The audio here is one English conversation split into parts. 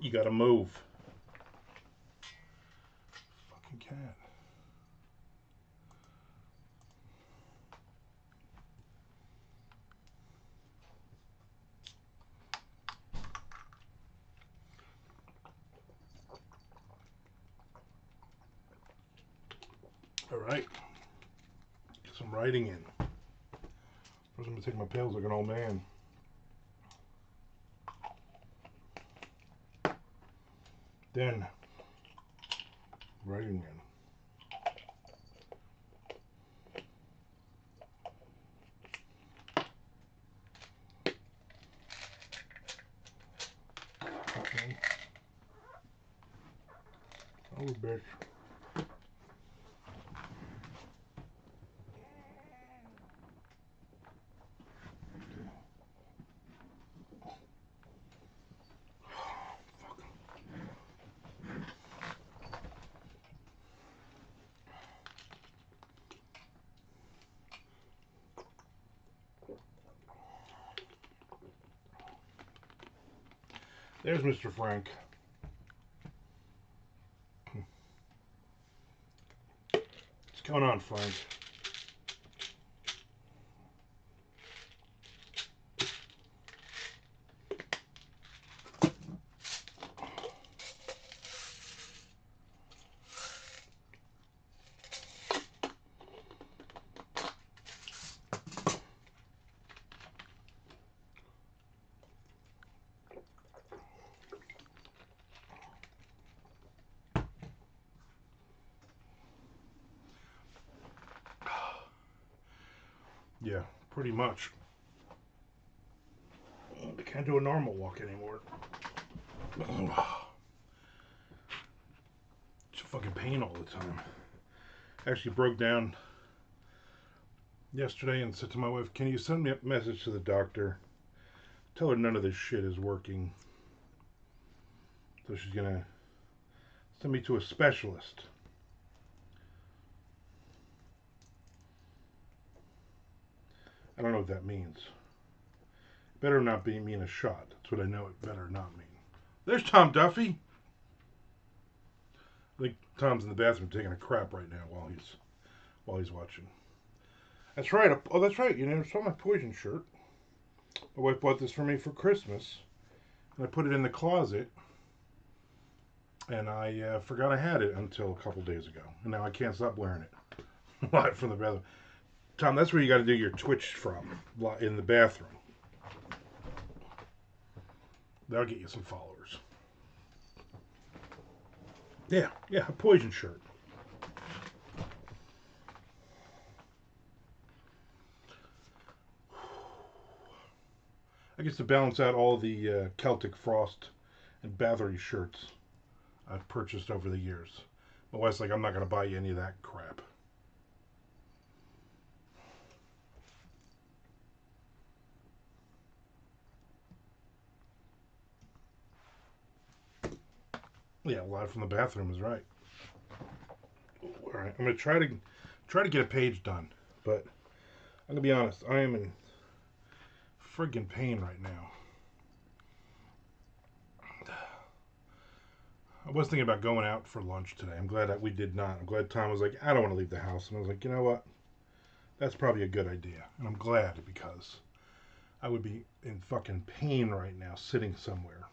You gotta move. Fucking cat. All right. Get some writing in. First, I'm gonna take my pills like an old man. Then, writing in. Okay. Oh, bitch. There's Mr. Frank. What's going on, Frank? Yeah, pretty much. I can't do a normal walk anymore. It's a fucking pain all the time. I actually broke down yesterday and said to my wife, "Can you send me a message to the doctor? Tell her none of this shit is working." So she's gonna send me to a specialist. I don't know what that means. Better not be mean a shot. That's what I know it better not mean. There's Tom Duffy. I think Tom's in the bathroom taking a crap right now while he's watching. That's right. Oh, that's right. You never saw my poison shirt. My wife bought this for me for Christmas, and I put it in the closet, and I forgot I had it until a couple days ago, and now I can't stop wearing it live from the bathroom. Tom, that's where you got to do your Twitch from, in the bathroom. That'll get you some followers. Yeah, a poison shirt. I guess to balance out all the Celtic Frost and Bathory shirts I've purchased over the years. My wife's like, I'm not going to buy you any of that crap. Yeah, live from the bathroom is right. All right, I'm going to try to get a page done, but I'm going to be honest, I am in friggin' pain right now. I was thinking about going out for lunch today. I'm glad that we did not. I'm glad Tom was like, I don't want to leave the house. And I was like, you know what? That's probably a good idea. And I'm glad because I would be in fucking pain right now sitting somewhere.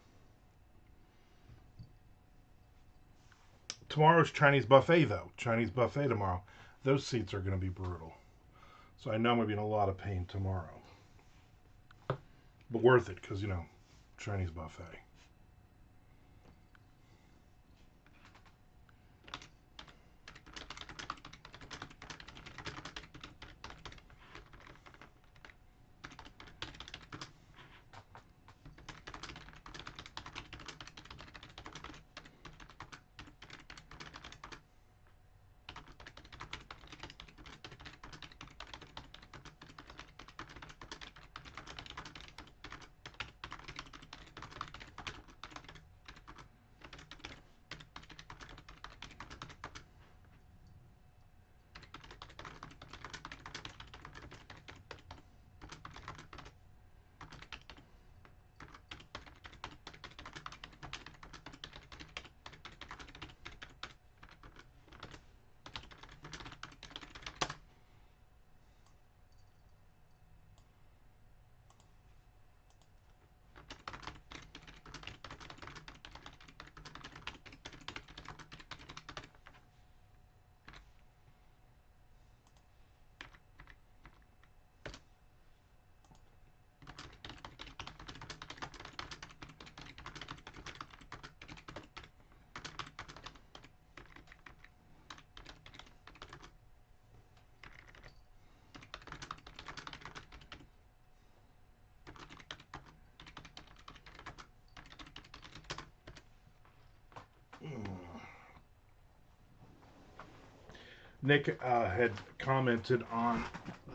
Tomorrow's Chinese buffet, though. Chinese buffet tomorrow. Those seats are going to be brutal. So I know I'm going to be in a lot of pain tomorrow. But worth it because, Chinese buffet. Nick had commented on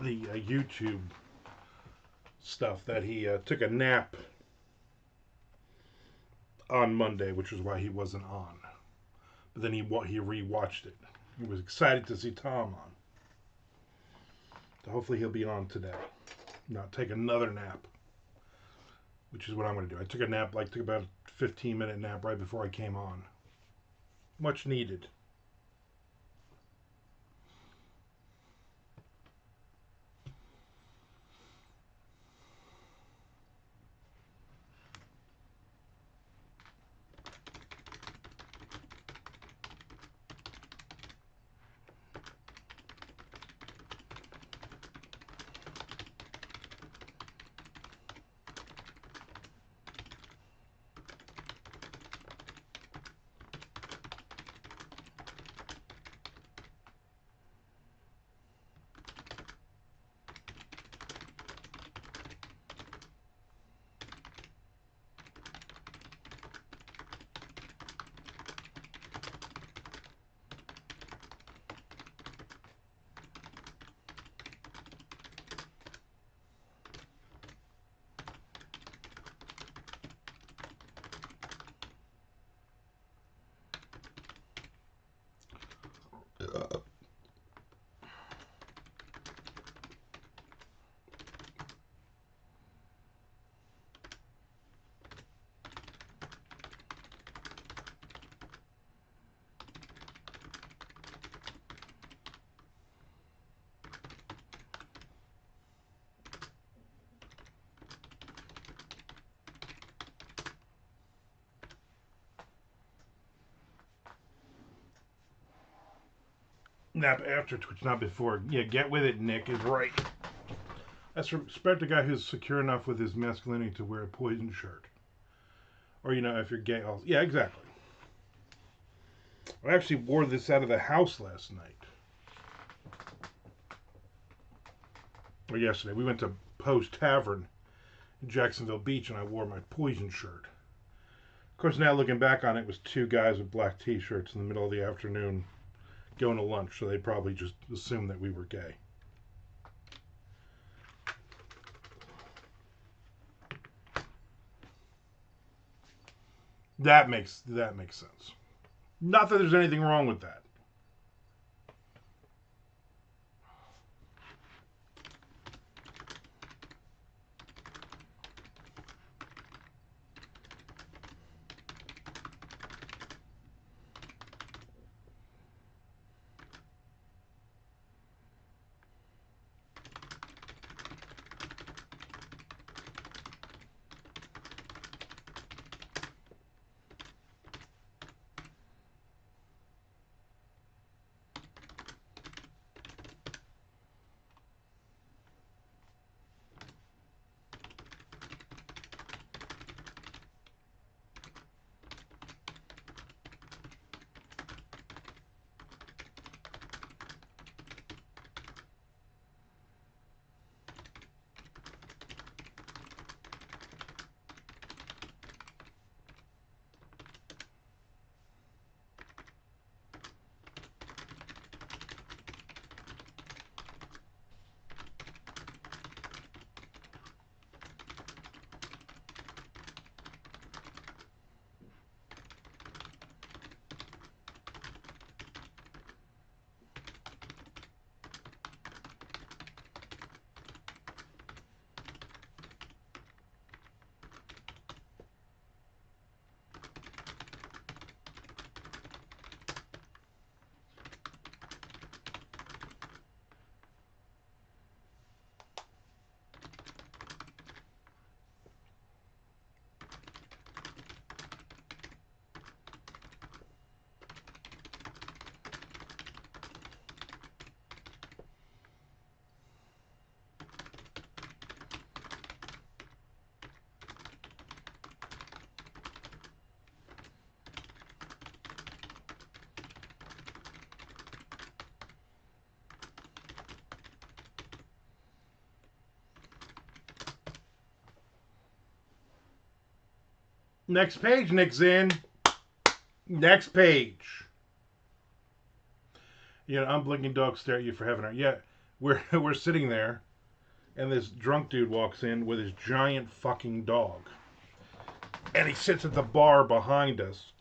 the YouTube stuff that he took a nap on Monday, which was why he wasn't on. But then he rewatched it. He was excited to see Tom on. So hopefully he'll be on today. Not take another nap, which is what I'm going to do. I took a nap, took about a 15-minute nap right before I came on. Much needed. Nap after Twitch, not before. Yeah, get with it, Nick is right. Let's respect a guy who's secure enough with his masculinity to wear a poison shirt. Or, if you're gay. Yeah, exactly. I actually wore this out of the house last night. Or yesterday. We went to Poe's Tavern in Jacksonville Beach, and I wore my poison shirt. Of course, now looking back on it, it was two guys with black t-shirts in the middle of the afternoon going to lunch, so they probably just assumed that we were gay. That makes sense. Not that there's anything wrong with that. Next page, Nick's in. Next page. You know, unblinking dog stare at you for having her. Yeah, we're sitting there, and this drunk dude walks in with his giant fucking dog, and he sits at the bar behind us,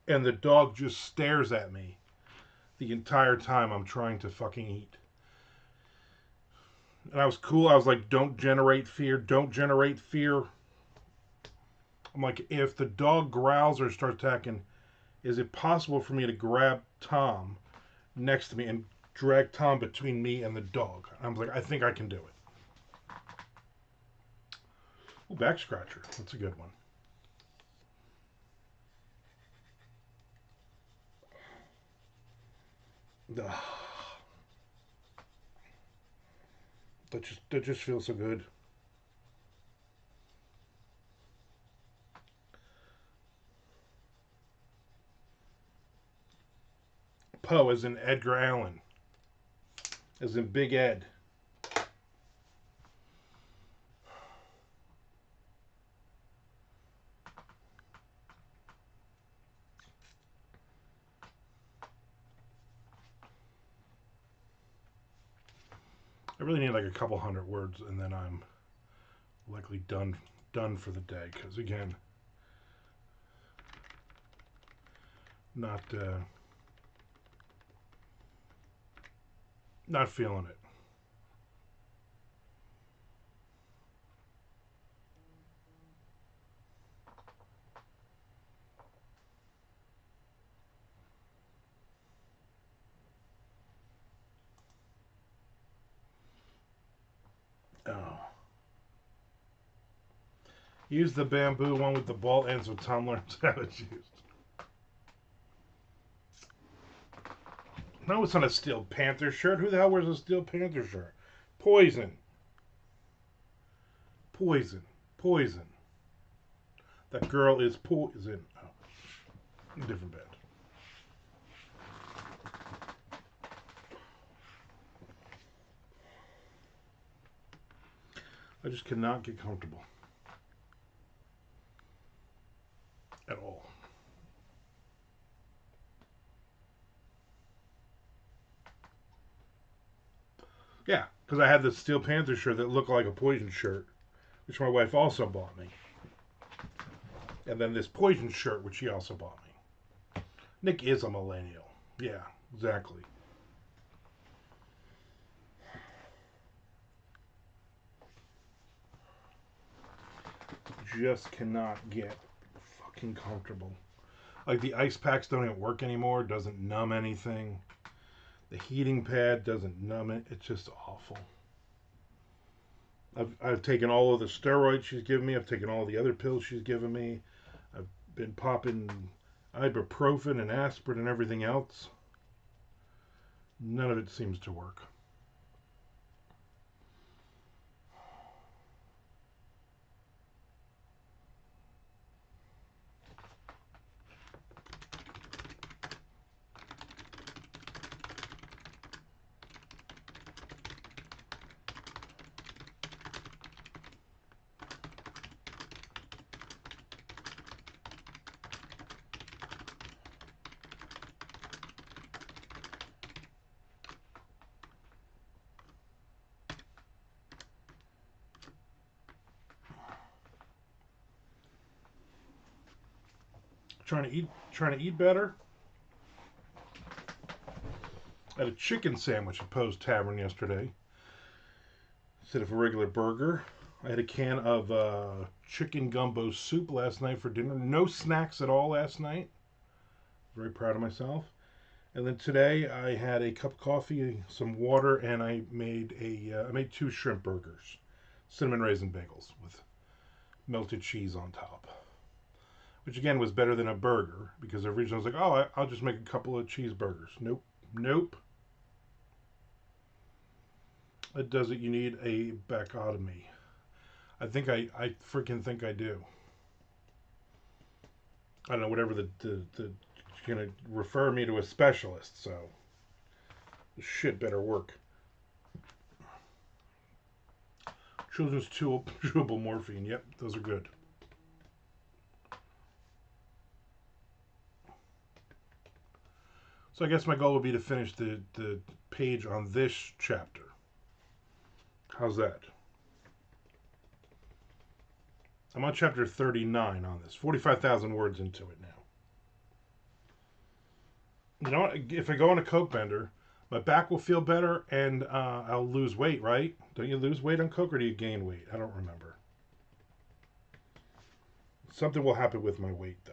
and the dog just stares at me the entire time I'm trying to fucking eat. And I was cool. I was like, don't generate fear. Don't generate fear. I'm like, if the dog growls or starts attacking, is it possible for me to grab Tom next to me and drag Tom between me and the dog? And I was like, I think I can do it. Ooh, back scratcher. That's a good one. Ugh. That just feels so good. Poe as in Edgar Allan, as in Big Ed. I really need like a couple hundred words, and then I'm likely done for the day. Because again, not not feeling it. Oh, use the bamboo one with the ball ends with Tom learns how it's used. No, it's not a Steel Panther shirt. Who the hell wears a Steel Panther shirt? Poison. Poison. Poison. That girl is poison. Oh, different band. I just cannot get comfortable at all. Yeah, because I had this Steel Panther shirt that looked like a Poison shirt, which my wife also bought me. And then this Poison shirt, which she also bought me. Nick is a millennial. Yeah, exactly. Just cannot get fucking comfortable. Like the ice packs don't even work anymore. Doesn't numb anything. The heating pad doesn't numb it. It's just awful. I've taken all of the steroids she's given me. I've taken all the other pills she's given me. I've been popping ibuprofen and aspirin and everything else. None of it seems to work. Trying to eat better. I had a chicken sandwich at Poe's Tavern yesterday instead of a regular burger. I had a can of chicken gumbo soup last night for dinner. No snacks at all last night. Very proud of myself. And then today I had a cup of coffee, some water, and I made two shrimp burgers, cinnamon raisin bagels with melted cheese on top. Which again was better than a burger because originally I was like, oh, I'll just make a couple of cheeseburgers. Nope, nope. It does it. You need a bacotomy. I freaking think I do. I don't know, whatever the gonna refer me to a specialist, so this shit better work. Children's chewable morphine. Yep, those are good. So I guess my goal would be to finish the page on this chapter. How's that? I'm on chapter 39 on this. 45,000 words into it now. You know what? If I go on a Coke bender, my back will feel better and I'll lose weight, right? Don't you lose weight on Coke or do you gain weight? I don't remember. Something will happen with my weight, though.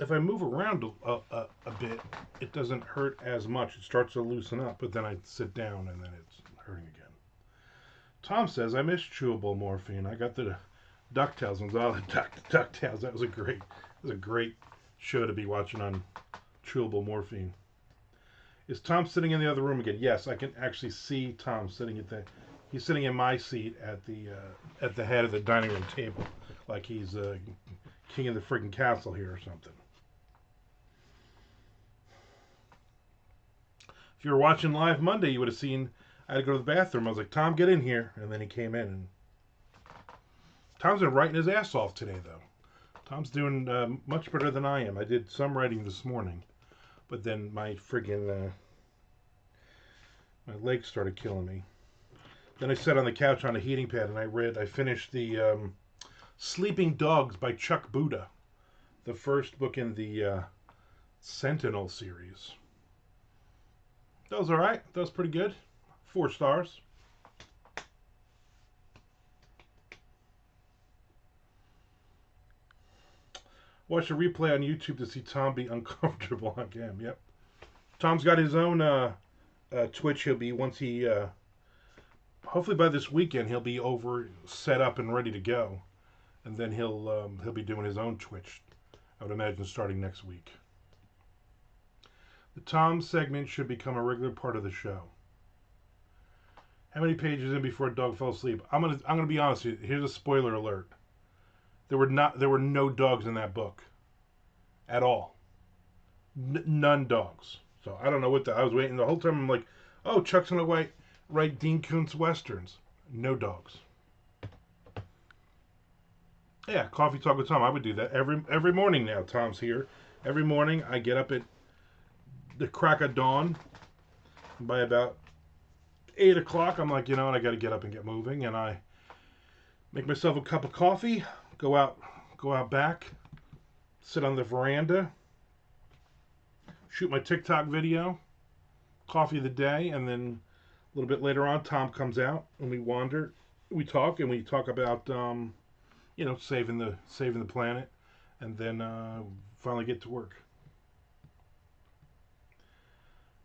If I move around a bit, it doesn't hurt as much. It starts to loosen up, but then I sit down and then it's hurting again. Tom says, I miss chewable morphine. I got the DuckTales ones. Oh, the DuckTales. That was a great show to be watching on chewable morphine. Is Tom sitting in the other room again? Yes, I can actually see Tom sitting he's sitting in my seat at the head of the dining room table, like he's king of the friggin' castle here or something. If you were watching live Monday, you would have seen I had to go to the bathroom. I was like, Tom, get in here. And then he came in. And Tom's been writing his ass off today, though. Tom's doing much better than I am. I did some writing this morning. But then my friggin' my legs started killing me. Then I sat on the couch on a heating pad and I finished the Sleeping Dogs by Chuck Buda. The first book in the Sentinel series. That was alright. That was pretty good. 4 stars. Watch a replay on YouTube to see Tom be uncomfortable on cam. Yep. Tom's got his own Twitch. He'll be once he hopefully by this weekend he'll be over, set up, and ready to go, and then he'll be doing his own Twitch. I would imagine starting next week. The Tom segment should become a regular part of the show. How many pages in before a dog fell asleep? I'm gonna be honest with you. Here's a spoiler alert. There were no dogs in that book, at all. None dogs. So I don't know what I was waiting the whole time. I'm like, oh, Chuck's gonna write Dean Koontz westerns. No dogs. Yeah, coffee talk with Tom. I would do that every morning now. Tom's here every morning. I get up at the crack of dawn. By about 8 o'clock, I'm like, you know what? I got to get up and get moving, and I make myself a cup of coffee. Go out back, sit on the veranda, shoot my TikTok video, coffee of the day, and then a little bit later on, Tom comes out and we wander, we talk about saving the planet, and then finally get to work.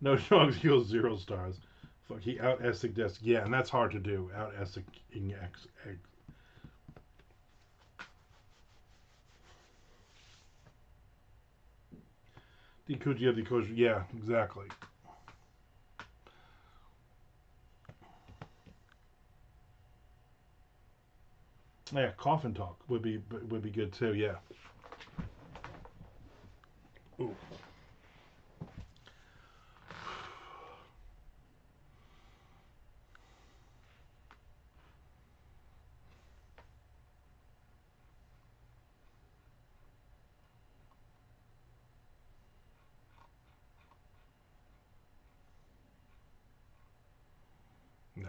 No dogs equals 0 stars. Fuck, he out Essig desk. Yeah, and that's hard to do. Out Essig X. Decoja. Yeah, exactly. Yeah, coffin talk would be good too. Yeah. Ooh. No.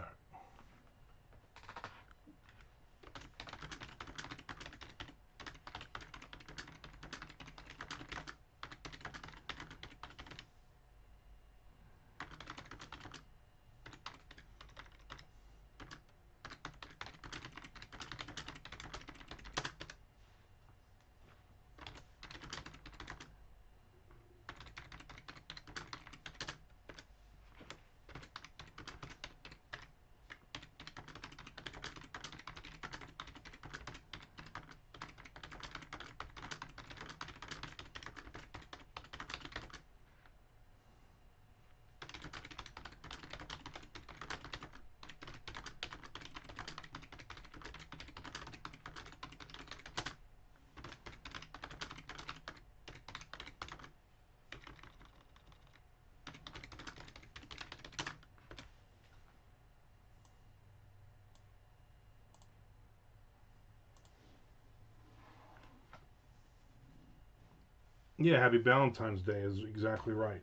Yeah, happy Valentine's Day is exactly right.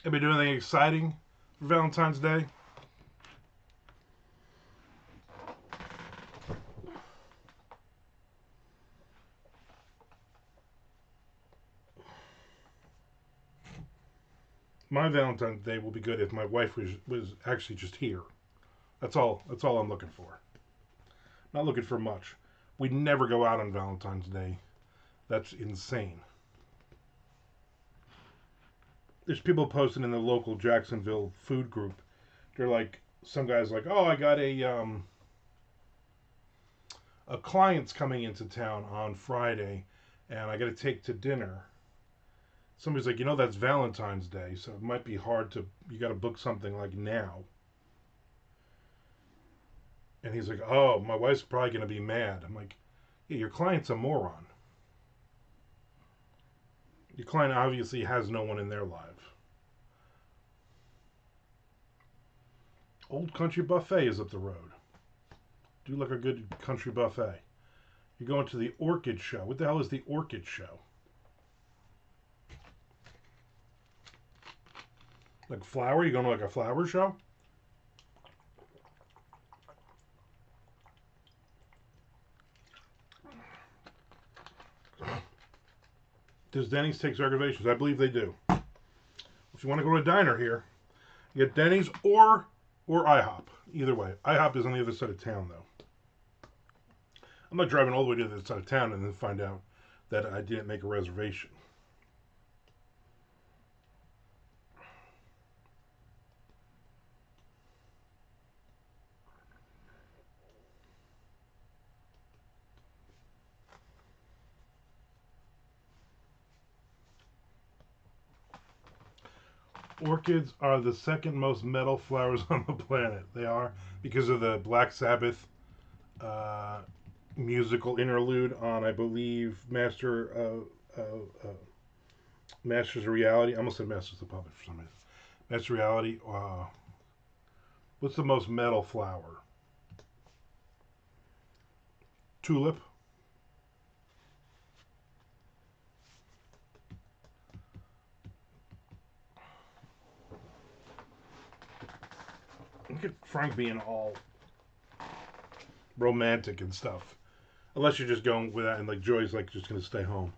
Have you doing anything exciting for Valentine's Day? My Valentine's Day will be good if my wife was actually just here. That's all. That's all I'm looking for. Not looking for much. We never go out on Valentine's Day. That's insane. There's people posting in the local Jacksonville food group. They're like, some guys like, oh, I got a client's coming into town on Friday, and I got to take to dinner. Somebody's like, that's Valentine's Day, so it might be hard to. You got to book something like now. And he's like, oh, my wife's probably gonna be mad. I'm like, yeah, your client's a moron. Your client obviously has no one in their life. Old Country Buffet is up the road. Do like a good country buffet. You're going to the Orchid Show. What the hell is the Orchid Show? Like flower? You going to like a flower show? Does Denny's take reservations? I believe they do. If you want to go to a diner here, you get Denny's or IHOP. Either way. IHOP is on the other side of town, though. I'm not driving all the way to the other side of town and then find out that I didn't make a reservation. Orchids are the second most metal flowers on the planet. They are because of the Black Sabbath uh, musical interlude on, I believe, Masters of Reality. I almost said Masters of Puppet for some reason. Masters of Reality. What's the most metal flower? Tulip. Look at Frank being all romantic and stuff. Unless you're just going with that, and like Joy's like just gonna stay home.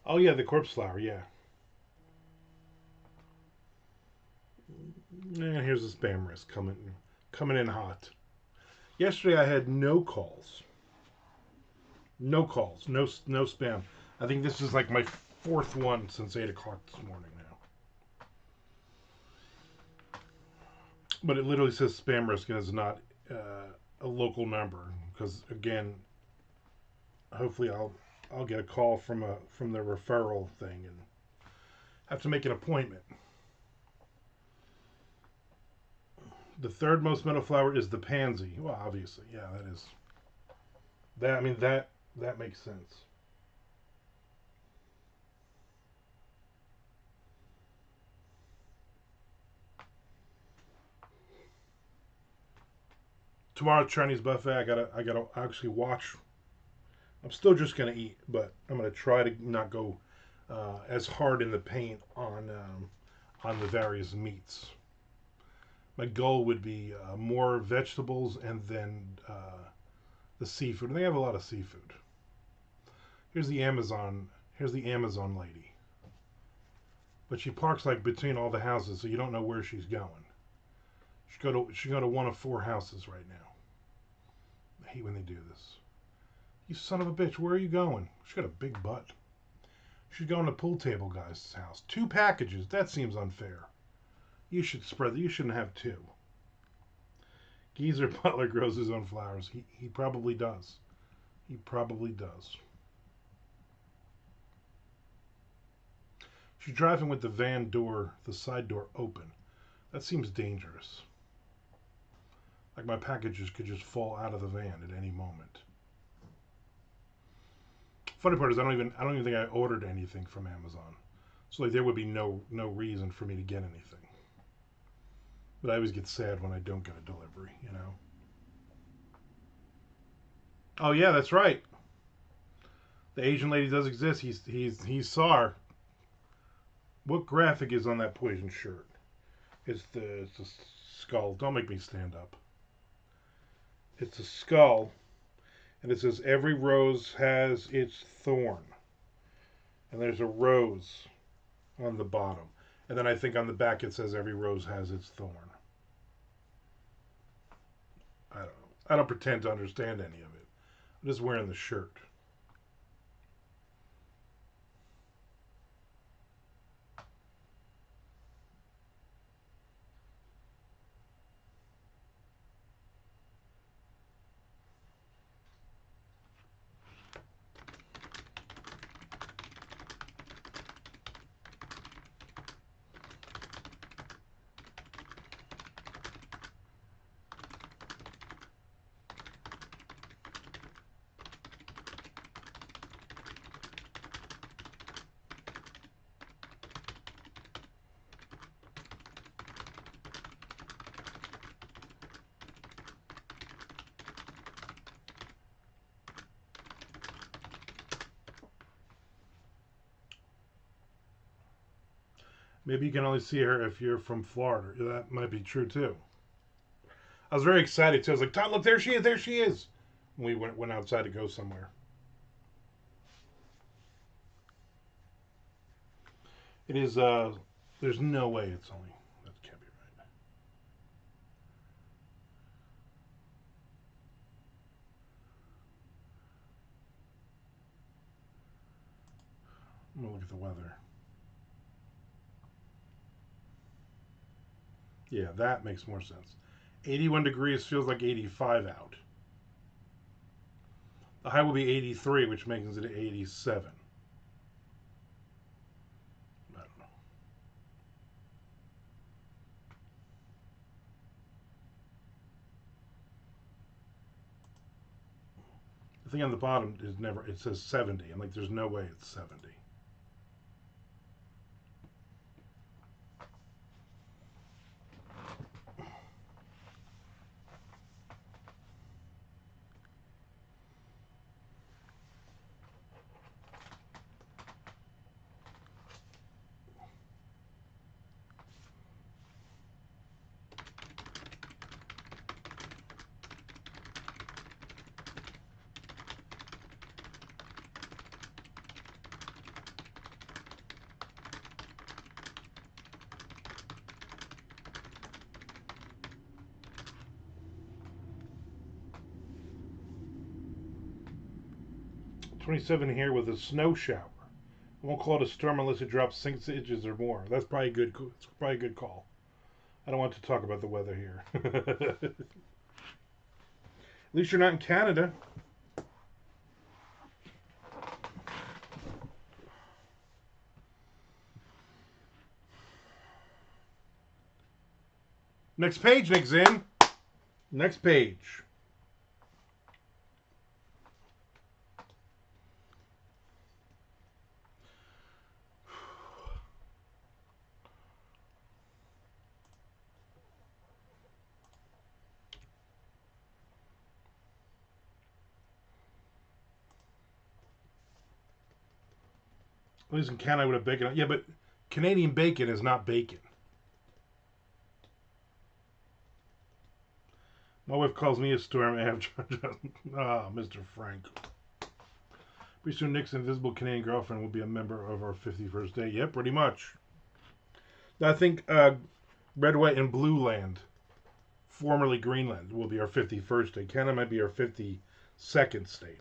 Oh yeah, the corpse flower. Yeah. And here's the spam risk coming in hot. Yesterday I had no calls. No calls. No spam. I think this is like my fourth one since 8 o'clock this morning now. But it literally says spam risk and it's not a local number because again, hopefully I'll get a call from the referral thing and have to make an appointment. The third most metal flower is the pansy. Well, obviously, yeah, that is that. I mean that makes sense. Tomorrow Chinese buffet. I gotta actually watch. I'm still just gonna eat, but I'm gonna try to not go as hard in the paint on the various meats. My goal would be more vegetables and then the seafood. And they have a lot of seafood. Here's the Amazon. Here's the Amazon lady. But she parks like between all the houses, so you don't know where she's going. She go to one of 4 houses right now. I hate when they do this. You son of a bitch, where are you going? She's got a big butt. She's going to pool table guy's house. 2 packages. That seems unfair. You shouldn't have 2. Geezer Butler grows his own flowers. He probably does. He probably does. She's driving with the side door open. That seems dangerous. Like my packages could just fall out of the van at any moment. Funny part is I don't even think I ordered anything from Amazon. So like there would be no reason for me to get anything. But I always get sad when I don't get a delivery, you know. Oh yeah, that's right. The Asian lady does exist. He saw her. What graphic is on that poison shirt? It's the skull. Don't make me stand up. It's a skull, and it says every rose has its thorn. And there's a rose on the bottom. And then I think on the back it says every rose has its thorn. I don't know. I don't pretend to understand any of it. I'm just wearing the shirt. Maybe you can only see her if you're from Florida. That might be true too. I was very excited too. I was like, Todd, look, there she is, there she is. We went outside to go somewhere. It is there's no way it's only that can't be right. I'm gonna look at the weather. Yeah, that makes more sense. 81 degrees feels like 85 out. The high will be 83, which makes it 87. I don't know. The thing on the bottom is never, it says 70. I'm like, there's no way it's 70. .27 here with a snow shower. I won't call it a storm unless it drops 6 inches or more. That's probably a good. It's probably a good call. I don't want to talk about the weather here. At least you're not in Canada. Next page, Nick Zinn. Next page. At least in Canada, I would have bacon. Yeah, but Canadian bacon is not bacon. My wife calls me a storm. Mr. Frank. Pretty soon Nick's invisible Canadian girlfriend will be a member of our 51st date. Yep, pretty much. I think Red, White, and Blue Land, formerly Greenland, will be our 51st state. Canada might be our 52nd state.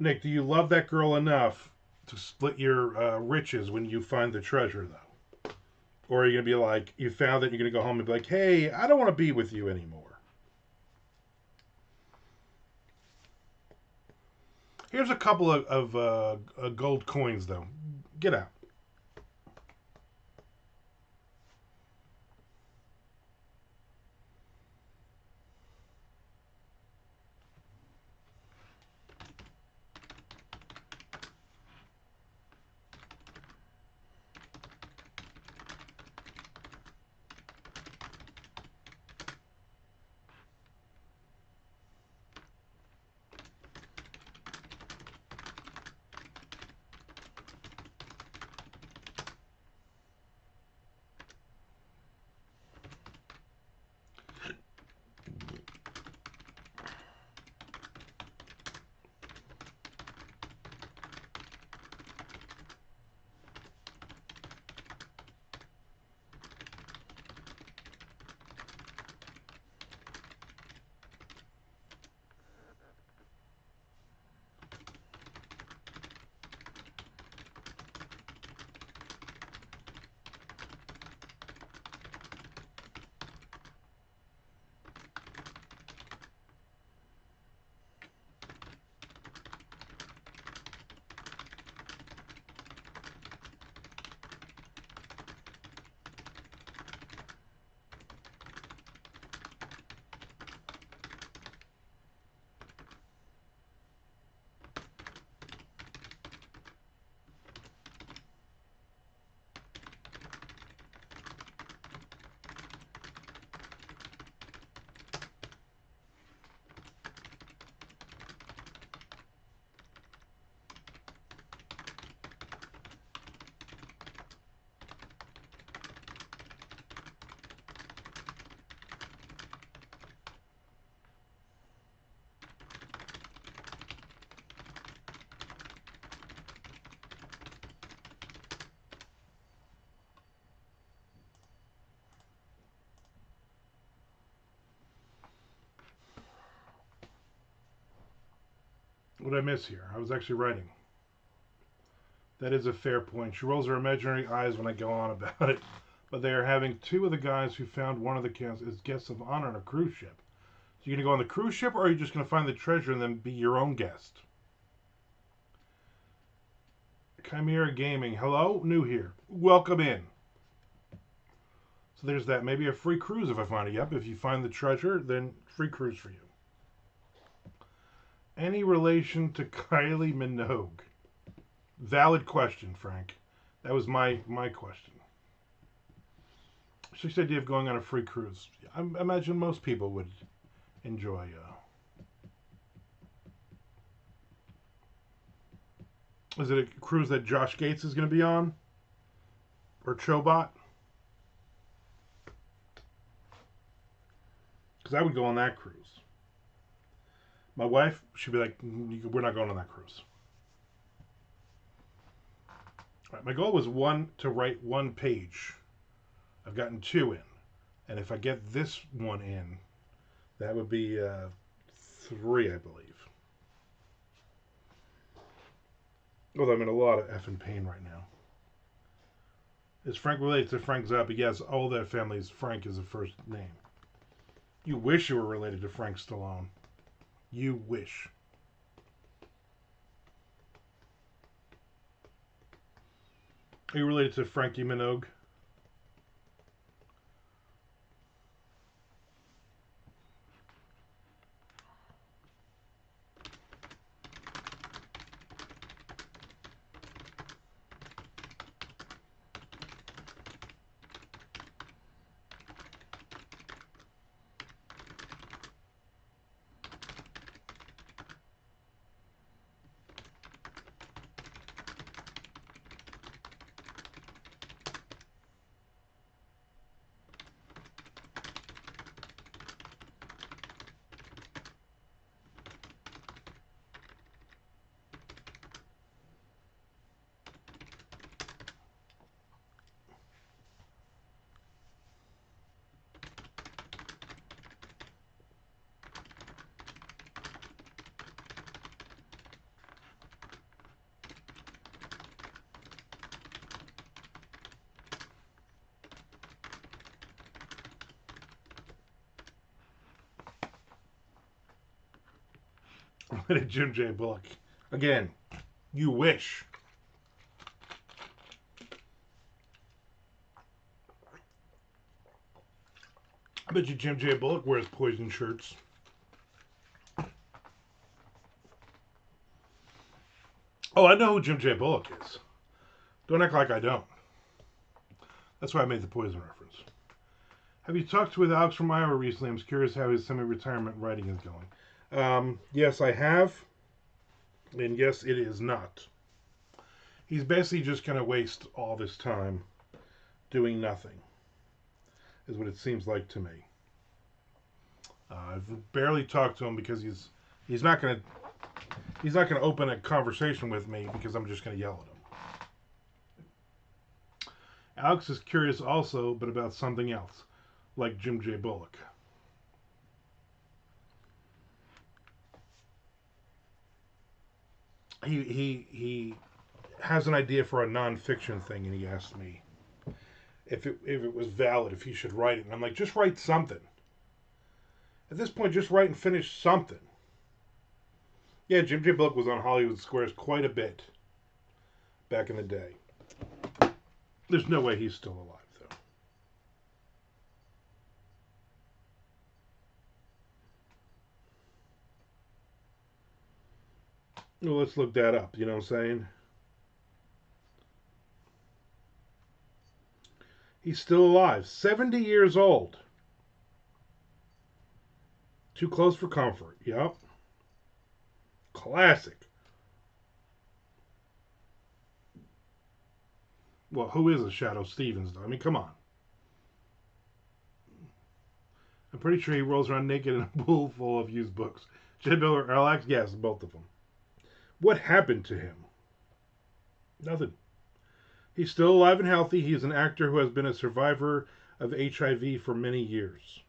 Nick, do you love that girl enough to split your riches when you find the treasure, though? Or are you going to be like, you found it, you're going to go home and be like, hey, I don't want to be with you anymore? Here's a couple of gold coins, though. Get out. What did I miss here? I was actually writing. That is a fair point. She rolls her imaginary eyes when I go on about it. But they are having two of the guys who found one of the camps as guests of honor on a cruise ship. So you're going to go on the cruise ship, or are you just going to find the treasure and then be your own guest? Chimera Gaming. Hello? New here. Welcome in. So there's that. Maybe a free cruise if I find it. Yep, if you find the treasure, then free cruise for you. Any relation to Kylie Minogue? Valid question, Frank. That was my question. She said idea of going on a free cruise. I imagine most people would enjoy. Is it a cruise that Josh Gates is going to be on? Or Chobot? Because I would go on that cruise. My wife, she'd be like, we're not going on that cruise. All right, my goal was to write one page. I've gotten two in. And if I get this one in, that would be three, I believe. Although I'm in a lot of effing pain right now. Is Frank related to Frank Zappa? Yes, all that family's Frank is the first name. You wish you were related to Frank Stallone. You wish. Are you related to Frankie Minogue? related to Jim J. Bullock. Again, you wish. I bet you Jim J. Bullock wears poison shirts. Oh, I know who Jim J. Bullock is. Don't act like I don't. That's why I made the poison reference. Have you talked with Alex from Iowa recently? I'm curious how his semi-retirement writing is going. Yes, I have. And yes, it is not. He's basically just going to waste all this time doing nothing, is what it seems like to me. I've barely talked to him because he's not going to open a conversation with me because I'm just going to yell at him. Alex is curious also, but about something else, like Jim J. Bullock. He has an idea for a nonfiction thing, and he asked me if it was valid, if he should write it. And I'm like, just write something. At this point, just write and finish something. Yeah, Jim J. Bullock was on Hollywood Squares quite a bit back in the day. There's no way he's still alive, though. Well, let's look that up, you know what I'm saying? He's still alive. 70 years old. Too Close for Comfort. Yep. Classic. Well, who is a Shadow Stevens, though? I mean, come on. I'm pretty sure he rolls around naked in a pool full of used books. Jed Miller or Alex? Yes, both of them. What happened to him? Nothing. He's still alive and healthy. He is an actor who has been a survivor of HIV for many years.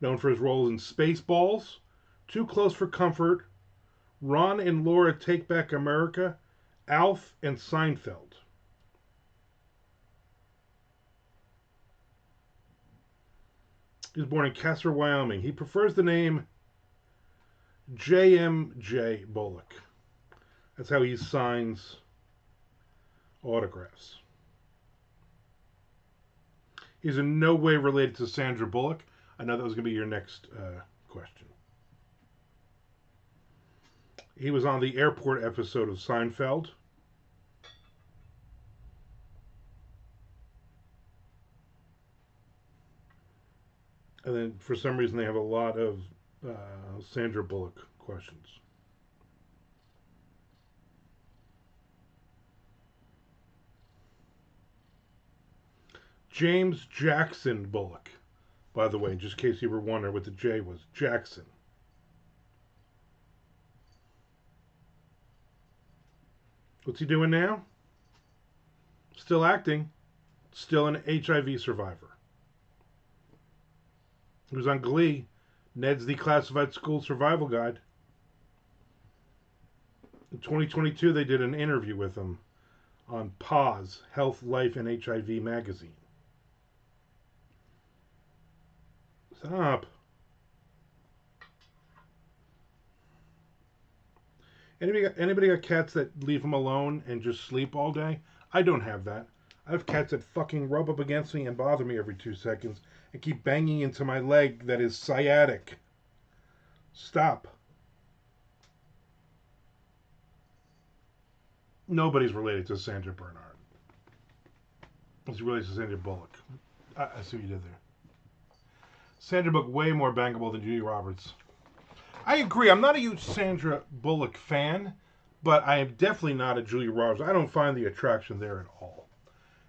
Known for his roles in Spaceballs, Too Close for Comfort, Ron and Laura Take Back America, Alf, and Seinfeld. He was born in Casper, Wyoming. He prefers the name JMJ Bullock. That's how he signs autographs. He's in no way related to Sandra Bullock. I know that was going to be your next question. He was on the airport episode of Seinfeld. And then for some reason they have a lot of Sandra Bullock questions. James Jackson Bullock, by the way, just in case you were wondering what the J was. Jackson. What's he doing now? Still acting. Still an HIV survivor. He was on Glee, Ned's Declassified School Survival Guide. In 2022, they did an interview with him on Pause, Health, Life, and HIV magazine. Stop. Anybody got cats that leave them alone and just sleep all day? I don't have that. I have cats that fucking rub up against me and bother me every 2 seconds and keep banging into my leg that is sciatic. Stop. Nobody's related to Sandra Bernhard. He's related to Sandra Bullock. I see what you did there. Sandra Bullock way more bangable than Julia Roberts. I agree. I'm not a huge Sandra Bullock fan, but I am definitely not a Julia Roberts. I don't find the attraction there at all.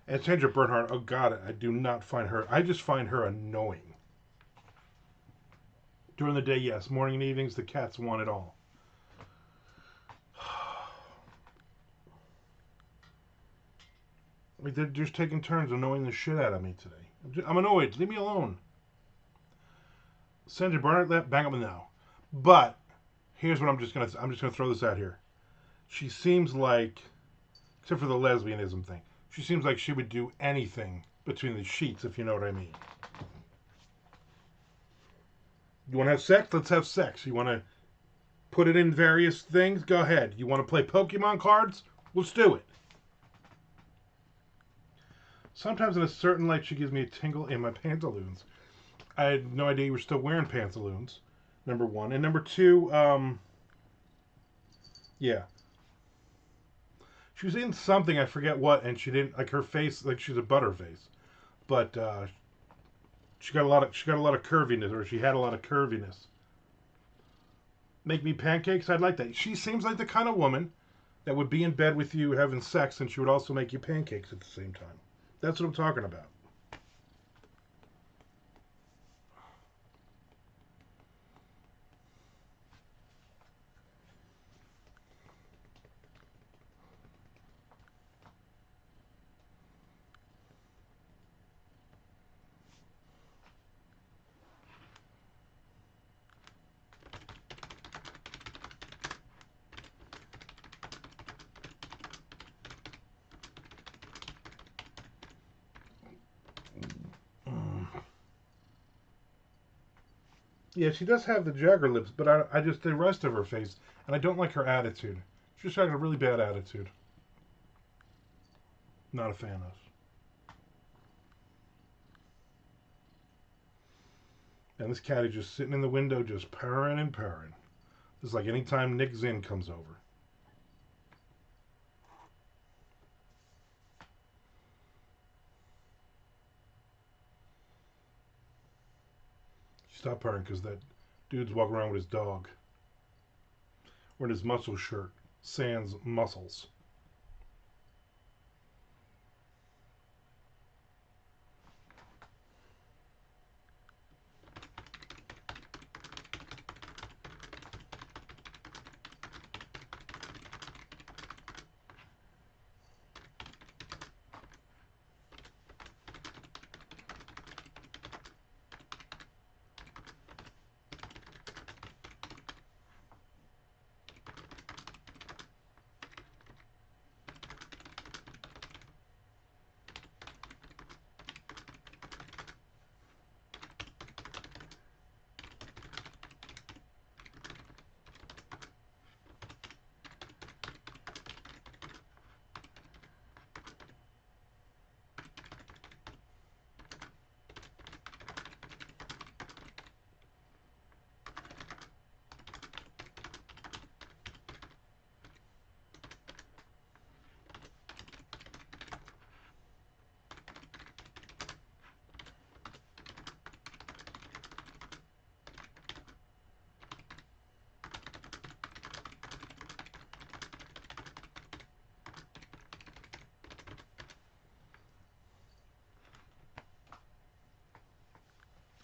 And Sandra Bernhard, oh God, I do not find her. I just find her annoying. During the day, yes. Morning and evenings, the cats want it all. Like they're just taking turns annoying the shit out of me today. I'm annoyed. Leave me alone. Sandra Bernhard, bang up now. But here's what I'm just gonna throw this out here. She seems like, except for the lesbianism thing, she seems like she would do anything between the sheets, if you know what I mean. You want to have sex? Let's have sex. You want to Put it in various things. Go ahead. You want to play Pokemon cards? Let's do it. Sometimes in a certain light, she gives me a tingle in my pantaloons. I had no idea you were still wearing pantaloons. Number one. And number two, yeah. She was in something, I forget what, and she didn't, like her face, like she's a butterface. But she got a lot of curviness, or she had a lot of curviness. Make me pancakes? I'd like that. She seems like the kind of woman that would be in bed with you having sex, and she would also make you pancakes at the same time. That's what I'm talking about. Yeah, she does have the Jagger lips, but I just the rest of her face, and I don't like her attitude. She's got a really bad attitude. Not a fan of. And this cat is just sitting in the window, just purring and purring. It's like anytime Nick Zinn comes over. Stop purring because that dude's walking around with his dog. Wearing his muscle shirt. Sans muscles.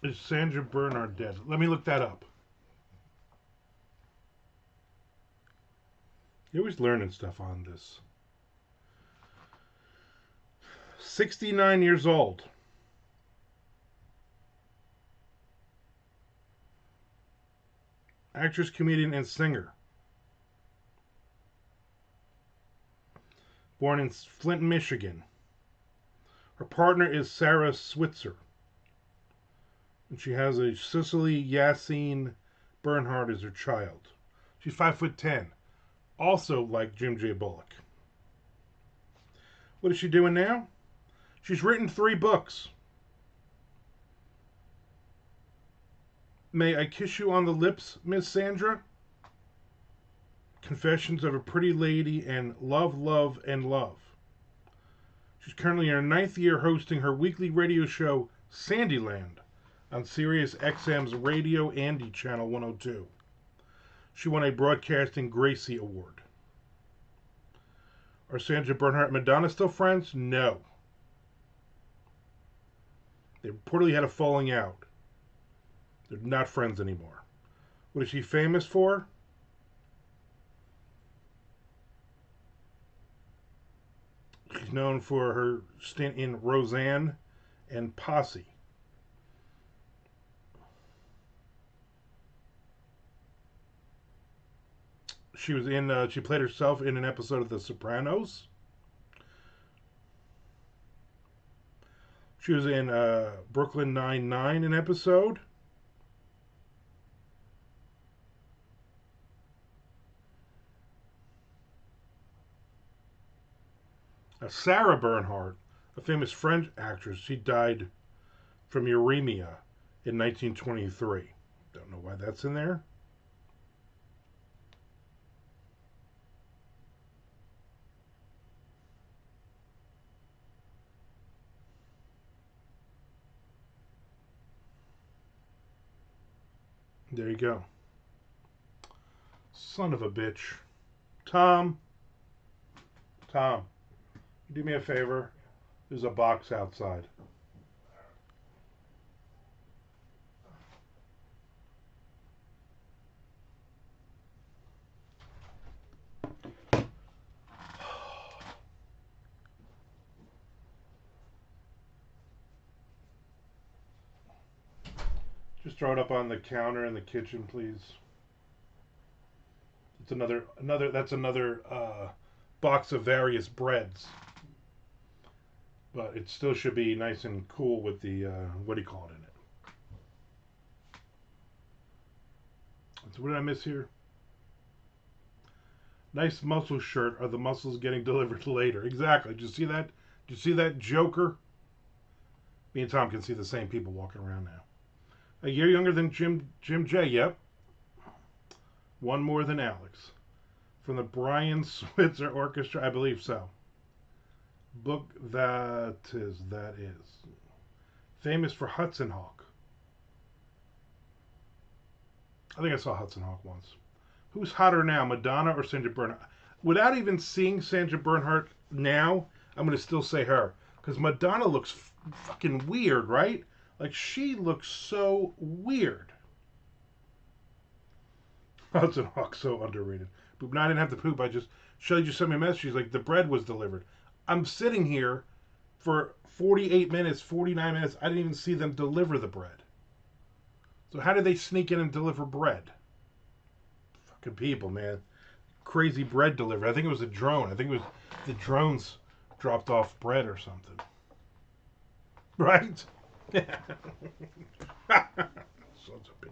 Is Sandra Bernhard dead? Let me look that up. You're always learning stuff on this. 69 years old. Actress, comedian, and singer. Born in Flint, Michigan. Her partner is Sarah Switzer. And she has a Cicely Yassine Bernhard as her child. She's 5'10", also like Jim J. Bullock. What is she doing now? She's written 3 books. May I Kiss You on the Lips, Miss Sandra? Confessions of a Pretty Lady and Love, Love, and Love. She's currently in her 9th year hosting her weekly radio show, Sandyland, on Sirius XM's Radio Andy Channel 102. She won a Broadcasting Gracie Award. Are Sandra Bernhard and Madonna still friends? No. They reportedly had a falling out. They're not friends anymore. What is she famous for? She's known for her stint in Roseanne and Posse. She was in. She played herself in an episode of The Sopranos. She was in Brooklyn Nine-Nine, an episode. Sarah Bernhardt, a famous French actress, she died from uremia in 1923. Don't know why that's in there. There you go. Son of a bitch. Tom, Tom, do me a favor. There's a box outside. Just throw it up on the counter in the kitchen, please. It's another box of various breads, but it still should be nice and cool with the what do you call it in it? So what did I miss here? Nice muscle shirt. Are the muscles getting delivered later? Exactly. Did you see that? Did you see that, Joker? Me and Tom can see the same people walking around now. A year younger than Jim J. Yep. One more than Alex. From the Brian Switzer Orchestra, I believe so. Book that is. Famous for Hudson Hawk. I think I saw Hudson Hawk once. Who's hotter now, Madonna or Sandra Bernhardt? Without even seeing Sandra Bernhardt now, I'm going to still say her. Because Madonna looks fucking weird, right? Like, she looks so weird. Hudson Hawk's so underrated. Poop. No, I didn't have to poop. I just, Shelly just sent me a message. She's like, the bread was delivered. I'm sitting here for 48 minutes, 49 minutes. I didn't even see them deliver the bread. So how did they sneak in and deliver bread? Fucking people, man. Crazy bread delivery. I think it was a drone. I think it was the drones dropped off bread or something. Right? Sons of bitches.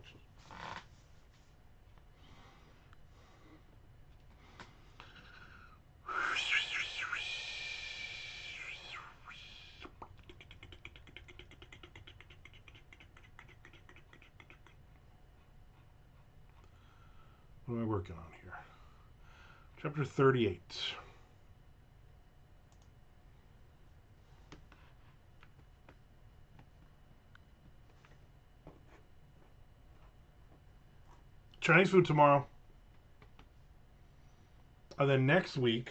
What am I working on here? Chapter 38. Chinese food tomorrow. And then next week,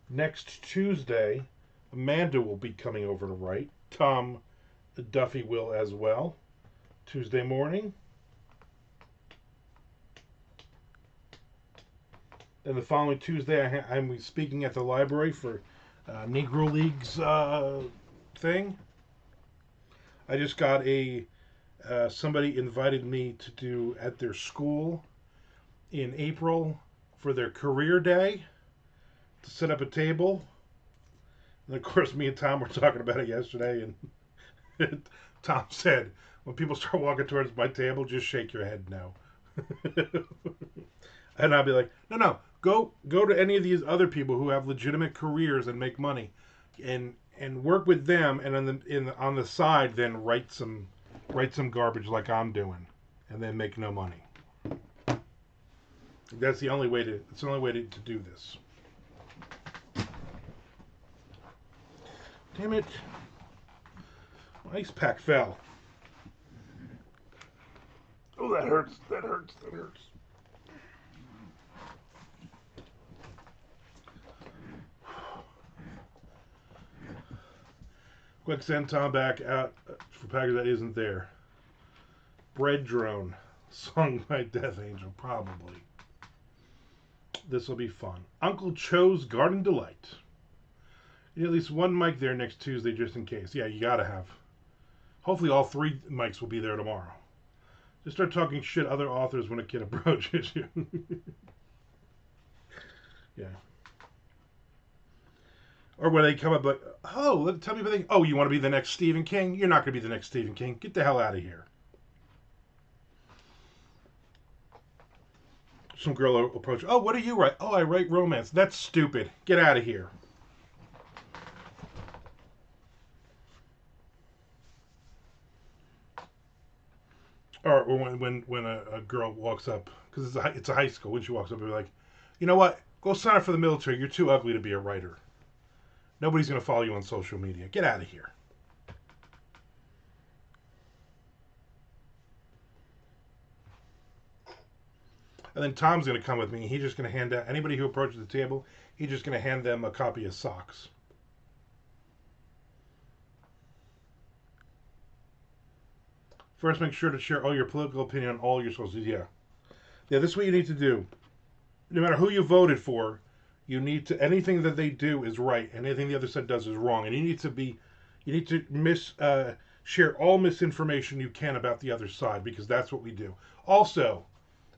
next Tuesday, Amanda will be coming over to write. Tom Duffy will as well. Tuesday morning. And the following Tuesday, I'm speaking at the library for Negro League's thing. I just got somebody invited me to do at their school in April for their career day to set up a table. And of course, me and Tom were talking about it yesterday, and Tom said, when people start walking towards my table, just shake your head no. And I'll be like, no, go to any of these other people who have legitimate careers and make money, and work with them, and on the side then write some garbage like I'm doing, and then make no money. That's the only way to do this. Damn it! My ice pack fell. Oh, that hurts. That hurts. Quick, send Tom back out for package that isn't there. Bread Drone, sung by Death Angel, probably. This will be fun. Uncle Cho's Garden Delight. You need at least one mic there next Tuesday just in case. Yeah, you gotta have. Hopefully all three mics will be there tomorrow. Just start talking shit other authors when a kid approaches you. Yeah. Or when they come up like, oh, tell me what they think. Oh, you want to be the next Stephen King? You're not going to be the next Stephen King. Get the hell out of here. some girl will approach. Oh, what do you write? Oh, I write romance. That's stupid. Get out of here. Or when a girl walks up, because it's a high school, when she walks up and be like, you know what? Go sign up for the military. You're too ugly to be a writer. Nobody's gonna follow you on social media. Get out of here. And then Tom's gonna come with me. He's just gonna hand out anybody who approaches the table. He's just gonna hand them a copy of socks. First, make sure to share all your political opinion on all your socials. Yeah. This is what you need to do. No matter who you voted for, you need to anything that they do is right, and anything the other side does is wrong. And you need to share all misinformation you can about the other side because that's what we do. Also,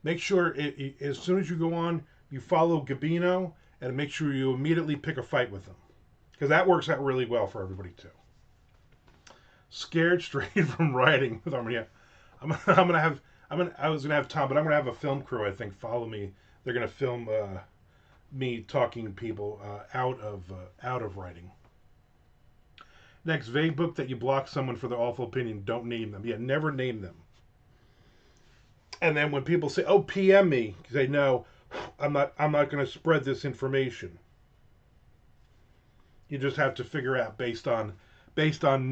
make sure as soon as you go on, you follow Gabino and make sure you immediately pick a fight with them because that works out really well for everybody too. Scared straight from writing with Armand. Yeah, I was gonna have Tom, but I'm gonna have a film crew. I think follow me. They're gonna film me talking people out of writing. Next, vague book that you block someone for their awful opinion. Don't name them. Yeah, never name them. And then when people say, "Oh, PM me," say, "No, I'm not going to spread this information." You just have to figure out based on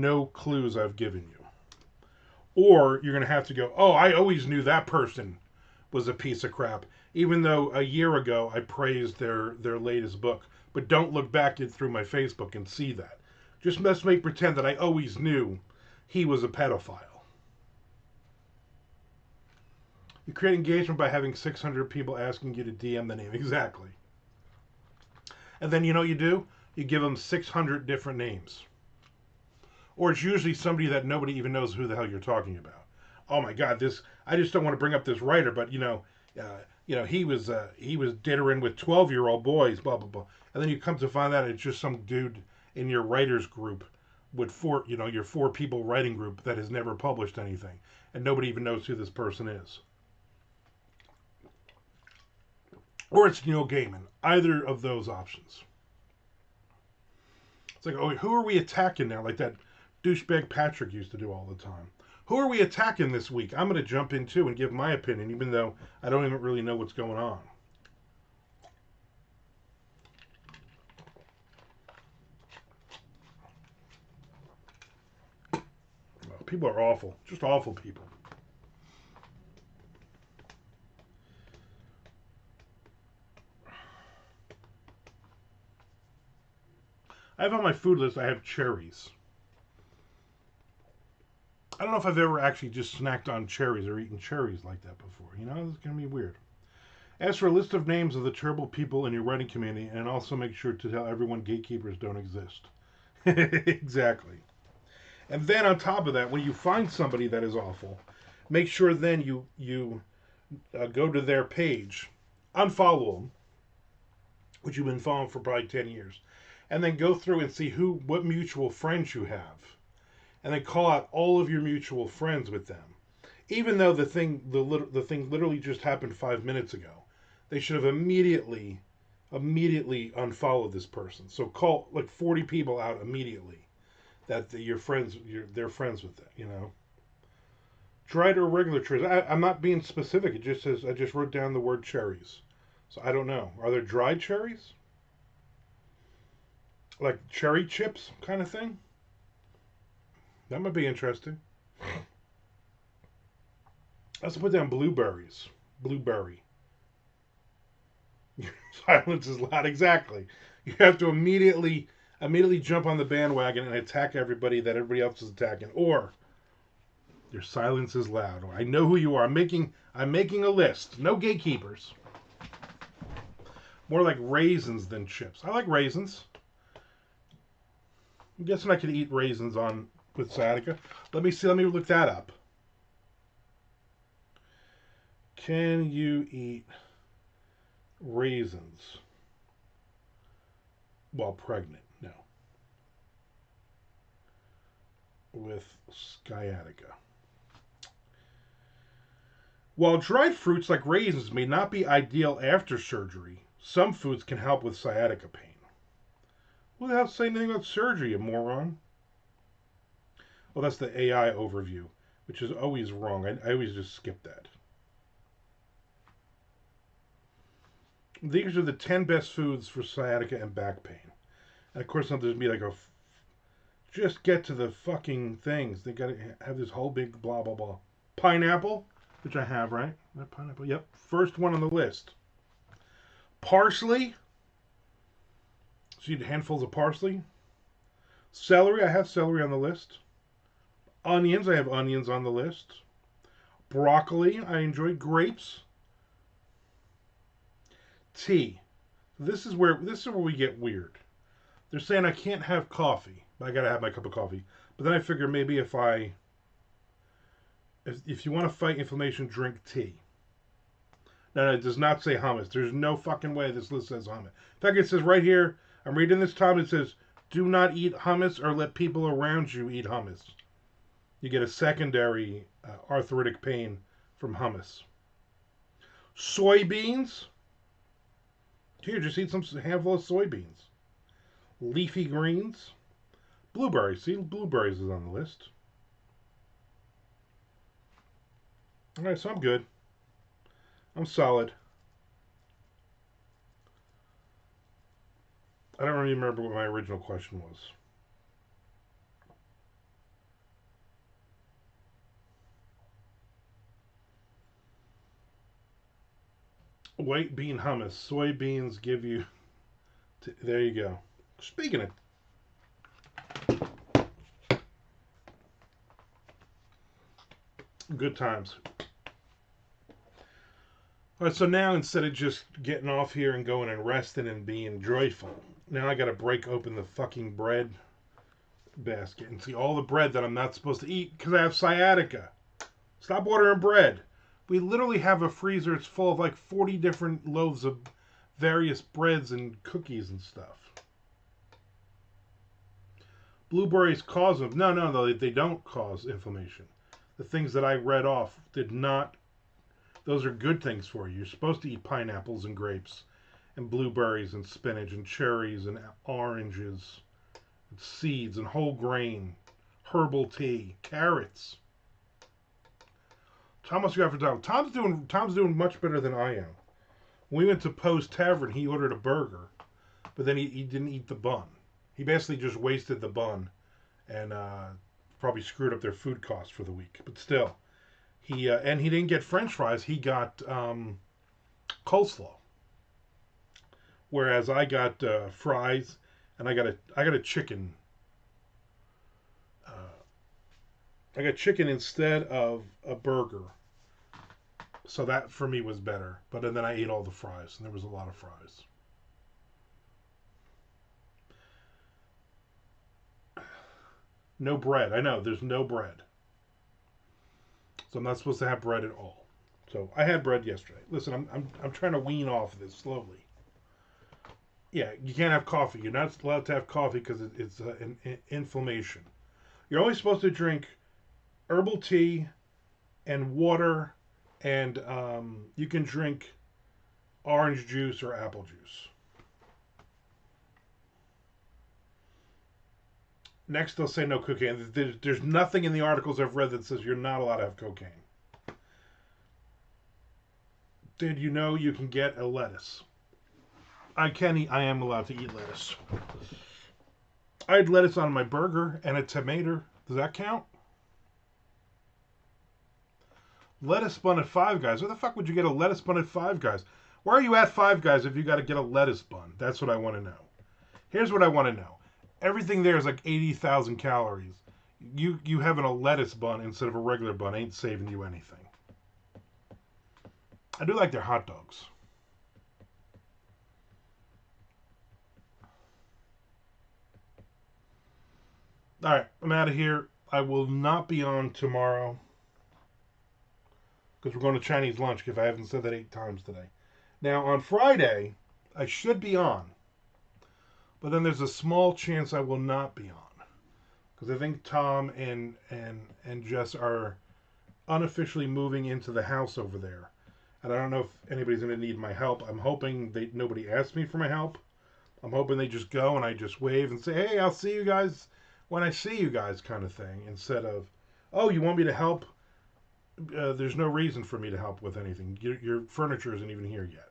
no clues I've given you. Or you're going to have to go, "Oh, I always knew that person was a piece of crap, even though a year ago I praised their latest book." But don't look back through my Facebook and see that. Just must make pretend that I always knew he was a pedophile. You create engagement by having 600 people asking you to DM the name. Exactly. And then you know what you do? You give them 600 different names. Or it's usually somebody that nobody even knows who the hell you're talking about. Oh my God, I just don't want to bring up this writer, but he was dittering with 12-year-old boys, blah blah blah. And then you come to find out it's just some dude in your writers group with your 4 people writing group that has never published anything, and nobody even knows who this person is. Or it's Neil Gaiman. Either of those options. It's like, oh, who are we attacking now? Like that douchebag Patrick used to do all the time. Who are we attacking this week? I'm going to jump in too and give my opinion, even though I don't even really know what's going on. Well, people are awful. Just awful people. I have on my food list, I have cherries. I don't know if I've ever actually just snacked on cherries or eaten cherries like that before. It's going to be weird. Ask for a list of names of the terrible people in your writing community and also make sure to tell everyone gatekeepers don't exist. Exactly. And then on top of that, when you find somebody that is awful, make sure then you go to their page, unfollow them, which you've been following for probably 10 years, and then go through and see what mutual friends you have, and then call out all of your mutual friends with them. Even though the thing literally just happened 5 minutes ago, they should have immediately unfollowed this person. So call like 40 people out immediately that they're friends with them. Dried or regular cherries. I'm not being specific. It just says I just wrote down the word cherries. So I don't know. Are there dried cherries? Like cherry chips kind of thing? That might be interesting. I also put down blueberries. Blueberry. Silence is loud. Exactly. You have to immediately jump on the bandwagon and attack everybody that everybody else is attacking. Or your silence is loud. I know who you are. I'm making a list. No gatekeepers. More like raisins than chips. I like raisins. I'm guessing I could eat raisins with sciatica. Let me see. Let me look that up. Can you eat raisins while pregnant? No. With sciatica. While dried fruits like raisins may not be ideal after surgery, some foods can help with sciatica pain. Without saying anything about surgery, you moron. Well, that's the AI overview, which is always wrong. I always just skip that. These are the 10 best foods for sciatica and back pain. And of course, there's going to be like just get to the fucking things. They got to have this whole big blah, blah, blah. Pineapple, which I have, right? That pineapple, yep. First one on the list. Parsley. So you need handfuls of parsley. Celery, I have celery on the list. Onions, I have onions on the list. Broccoli, I enjoy. Grapes. Tea. This is where we get weird. They're saying I can't have coffee, but I gotta have my cup of coffee. But then I figure maybe if you want to fight inflammation, drink tea. No, it does not say hummus. There's no fucking way this list says hummus. In fact, it says right here, I'm reading this time, it says, do not eat hummus or let people around you eat hummus. You get a secondary arthritic pain from hummus. Soybeans. Here, just eat some handful of soybeans. Leafy greens. Blueberries. See, blueberries is on the list. Alright, so I'm good. I'm solid. I don't really remember what my original question was. White bean hummus. Soybeans give you... there you go. Speaking of... good times. Alright, so now instead of just getting off here and going and resting and being joyful, now I gotta break open the fucking bread basket and see all the bread that I'm not supposed to eat because I have sciatica. Stop ordering bread. We literally have a freezer. It's full of like 40 different loaves of various breads and cookies and stuff. Blueberries cause them. No, they don't cause inflammation. The things that I read off did not. Those are good things for you. You're supposed to eat pineapples and grapes and blueberries and spinach and cherries and oranges and seeds and whole grain, herbal tea, carrots. Tom, what's you got for Tom? Tom's doing much better than I am. When we went to Poe's Tavern, he ordered a burger, but then he didn't eat the bun. He basically just wasted the bun and probably screwed up their food costs for the week. But still, he didn't get French fries. He got coleslaw, whereas I got fries and I got a chicken. I got chicken instead of a burger. So that for me was better. But then I ate all the fries, and there was a lot of fries. No bread. I know, there's no bread. So I'm not supposed to have bread at all. So I had bread yesterday. Listen, I'm trying to wean off this slowly. Yeah, you can't have coffee. You're not allowed to have coffee because it's an inflammation. You're only supposed to drink herbal tea and water, and you can drink orange juice or apple juice. Next, they'll say no cocaine. There's nothing in the articles I've read that says you're not allowed to have cocaine. Did you know you can get a lettuce? I am allowed to eat lettuce. I had lettuce on my burger and a tomato. Does that count? Lettuce bun at Five Guys. Where the fuck would you get a lettuce bun at Five Guys? Where are you at Five Guys if you got to get a lettuce bun? That's what I want to know. Here's what I want to know. Everything there is like 80,000 calories. You having a lettuce bun instead of a regular bun ain't saving you anything. I do like their hot dogs. Alright, I'm out of here. I will not be on tomorrow because we're going to Chinese lunch, if I haven't said that 8 times today. Now, on Friday, I should be on. But then there's a small chance I will not be on. Because I think Tom and Jess are unofficially moving into the house over there. And I don't know if anybody's going to need my help. I'm hoping nobody asks me for my help. I'm hoping they just go and I just wave and say, hey, I'll see you guys when I see you guys, kind of thing. Instead of, oh, you want me to help? There's no reason for me to help with anything. Your furniture isn't even here yet.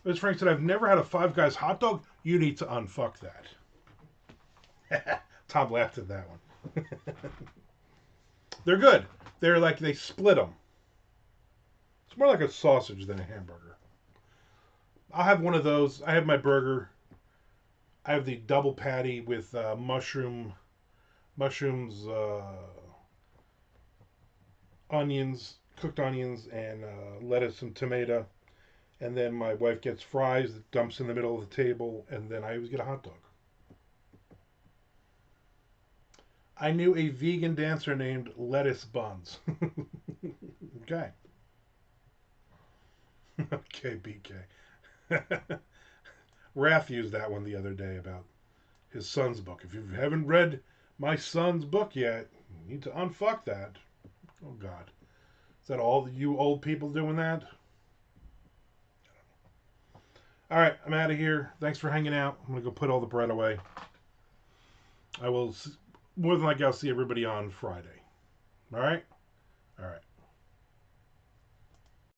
As Frank said, I've never had a Five Guys hot dog. You need to unfuck that. Tom laughed at that one. They're good. They're like, they split them. It's more like a sausage than a hamburger. I'll have one of those. I have my burger. I have the double patty with mushrooms, onions, cooked onions, and lettuce and tomato. And then my wife gets fries that dumps in the middle of the table, and then I always get a hot dog. I knew a vegan dancer named Lettuce Buns. Okay. Okay, BK. Raph used that one the other day about his son's book. If you haven't read my son's book yet, you need to unfuck that. Oh, God. Is that all you old people doing that? All right, I'm out of here. Thanks for hanging out. I'm going to go put all the bread away. I will, more than likely, I'll see everybody on Friday. All right?